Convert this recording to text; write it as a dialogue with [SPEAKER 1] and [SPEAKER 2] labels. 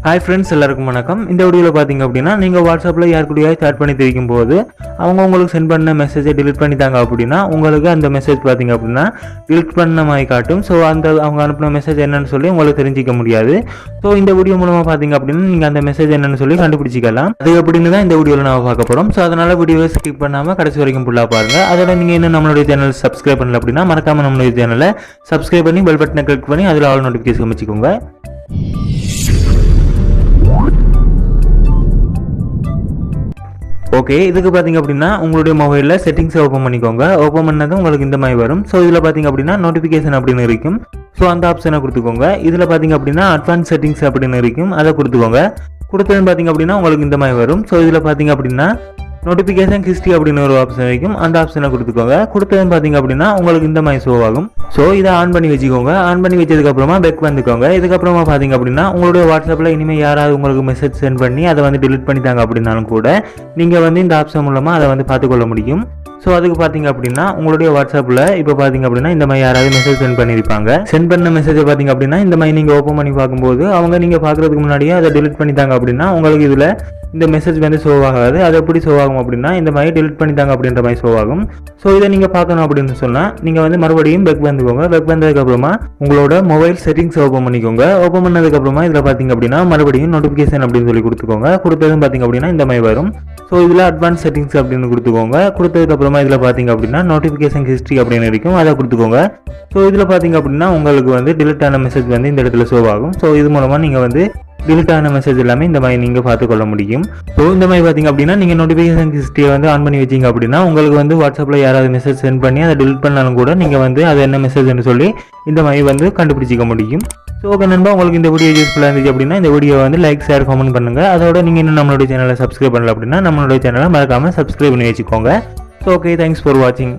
[SPEAKER 1] Hi friends, எல்லாருக்கும் வணக்கம். இந்த வீடியோவில் பார்த்தீங்க அப்படின்னா, நீங்கள் வாட்ஸ்அப்பில் யார் கூடயாவது சேட் பண்ணி தெரிவிக்கும் போது அவங்க உங்களுக்கு சென்ட் பண்ண மெசேஜை டிலீட் பண்ணிட்டாங்க அப்படின்னா, உங்களுக்கு அந்த மெசேஜ் பார்த்தீங்க அப்படின்னா டிலீட் பண்ண மாதிரி காட்டும். ஸோ அவங்க அனுப்பின மெசேஜ் என்னன்னு சொல்லி உங்களுக்கு தெரிஞ்சிக்க முடியாது. ஸோ இந்த வீடியோ மூலமாக பார்த்தீங்க அப்படின்னா நீங்கள் அந்த மெசேஜ் என்னன்னு சொல்லி கண்டுபிடிச்சிக்கலாம். அது எப்படின்னு தான் இந்த வீடியோவில் நான் பார்க்க போகிறோம். ஸோ அதனால் வீடியோவை ஸ்கிப் பண்ணாமல் கடைசி வரைக்கும் ஃபுல்லாக பாருங்கள். அதோட நீங்கள் இன்னும் நம்மளுடைய சேனல் சப்ஸ்கிரைப் பண்ணல அப்படின்னா மறக்காமல் நம்மளுடைய சேனலை சப்ஸ்கிரைப் பண்ணி பெல் பட்டனை கிளிக் பண்ணி அதில் ஆல் நோட்டிஃபிகேஷன் வச்சுக்கோங்க. ஓகே, இதுக்கு பார்த்தீங்க அப்படின்னா உங்களுடைய மொபைலில் செட்டிங்ஸை ஓப்பன் பண்ணிக்கோங்க. ஓப்பன் பண்ணதும் உங்களுக்கு இந்த மாதிரி வரும். ஸோ இதில் பார்த்தீங்க அப்படின்னா நோட்டிஃபிகேஷன் அப்படின்னு இருக்கும். ஸோ அந்த ஆப்ஷனை கொடுத்துக்கோங்க. இதில் பார்த்தீங்க அப்படின்னா அட்வான்ஸ் செட்டிங்ஸ் அப்படின்னு இருக்கும், அதை கொடுத்துக்கோங்க. கொடுத்ததுன்னு பார்த்தீங்க அப்படின்னா உங்களுக்கு இந்த மாதிரி வரும். ஸோ இதில் பார்த்தீங்க அப்படின்னா நோட்டிஃபிகேஷன் ஹிஸ்ட்ரி அப்படின்னு ஒரு ஆப்ஷன் இருக்கும், அந்த ஆப்ஷனை கொடுத்துக்கோங்க. கொடுத்ததுன்னு பார்த்தீங்க அப்படின்னா உங்களுக்கு இந்த மாதிரி ஷோ ஆகும். ஸோ இதை ஆன் பண்ணி வச்சுக்கோங்க. ஆன் பண்ணி வச்சதுக்கப்புறமா பேக் வந்துக்கோங்க. இதுக்கப்புறமா பார்த்தீங்க அப்படின்னா உங்களுடைய வாட்ஸ்அப்பில் இனிமேல் யாராவது உங்களுக்கு மெசேஜ் சென்ட் பண்ணி அதை வந்து டிலீட் பண்ணிட்டாங்க அப்படின்னாலும் கூட நீங்கள் வந்து இந்த ஆப்ஷன் மூலமாக அதை வந்து பார்த்துக்கொள்ள முடியும். ஸோ அதுக்கு பார்த்தீங்க அப்படின்னா உங்களுடைய வாட்ஸ்அப்பில் இப்போ பார்த்தீங்க அப்படின்னா இந்த மாதிரி யாராவது மெசேஜ் சென்ட் பண்ணியிருப்பாங்க. சென்ட் பண்ண மெசேஜை பார்த்தீங்க அப்படின்னா இந்த மாதிரி நீங்கள் ஓப்பன் பண்ணி பார்க்கும்போது அவங்க நீங்கள் பார்க்குறதுக்கு முன்னாடியே அதை டிலீட் பண்ணிட்டாங்க அப்படின்னா உங்களுக்கு இதில் இந்த மெசேஜ் வந்து ஷோ ஆகாது. அது எப்படி ஷோ ஆகும் அப்படின்னா இந்த மாதிரி டிலீட் பண்ணிட்டாங்க அப்படின்ற மாதிரி ஷோ ஆகும். ஸோ இதை நீங்கள் பார்க்கணும் அப்படின்னு சொன்னால் நீங்கள் வந்து மறுபடியும் பெக் வந்துக்கோங்க. பெக் வந்ததுக்கப்புறமா உங்களோட மொபைல் செட்டிங்ஸ் ஓப்பன் பண்ணிக்கோங்க. ஓப்பன் பண்ணதுக்கப்புறமா இதில் பார்த்தீங்க அப்படின்னா மறுபடியும் நோட்டிஃபிகேஷன் அப்படின்னு சொல்லி கொடுத்துக்கோங்க. கொடுத்ததும் பார்த்தீங்க அப்படின்னா இந்த மாதிரி வரும். ஸோ இதில் அட்வான்ஸ் செட்டிங்ஸ் அப்படின்னு கொடுத்துக்கோங்க. கொடுத்ததுக்கப்புறமா இதில் பார்த்தீங்க அப்படின்னா நோட்டிஃபிகேஷன் ஹிஸ்ட்ரி அப்படின்னு இருக்கும், அதை கொடுத்துக்கோங்க. ஸோ இதில் பார்த்தீங்க அப்படின்னா உங்களுக்கு வந்து டிலீட் ஆன மெசேஜ் வந்து இந்த இடத்துல ஷோ ஆகும். ஸோ இது மூலமாக நீங்கள் வந்து டிலீட் ஆன மெசேஜ் எல்லாமே இந்த மாதிரி நீங்கள் பார்த்துக்கொள்ள முடியும். ஸோ இந்த மாதிரி பார்த்தீங்க அப்படின்னா நீங்கள் நோட்டிஃபிகேஷன் ஹிஸ்ட்ரியை வந்து ஆன் பண்ணி வச்சிங்க அப்படின்னா உங்களுக்கு வந்து வாட்ஸ்அப்பில் யாராவது மெசேஜ் சென்ட் பண்ணி அதை டிலீட் பண்ணாலும் கூட நீங்கள் வந்து அது என்ன மெசேஜ்னு சொல்லி இந்த மாதிரி வந்து கண்டுபிடிச்சிக்க முடியும். ஸோ ஓகே நண்பா, உங்களுக்கு இந்த வீடியோ யூஸ்ஃபுல்லாக இருந்துச்சு அப்படின்னா இந்த வீடியோ வந்து லைக், ஷேர், கமெண்ட் பண்ணுங்கள். அதோட நீங்கள் இன்னும் நம்மளுடைய சேனலை சப்ஸ்கிரைப் பண்ணல அப்படின்னா நம்மளுடைய சேனலை மறக்காமல் சப்ஸ்கிரைப் பண்ணி வச்சுக்கோங்க. ஸோ ஓகே, தேங்க்ஸ் ஃபார் வாட்சிங்.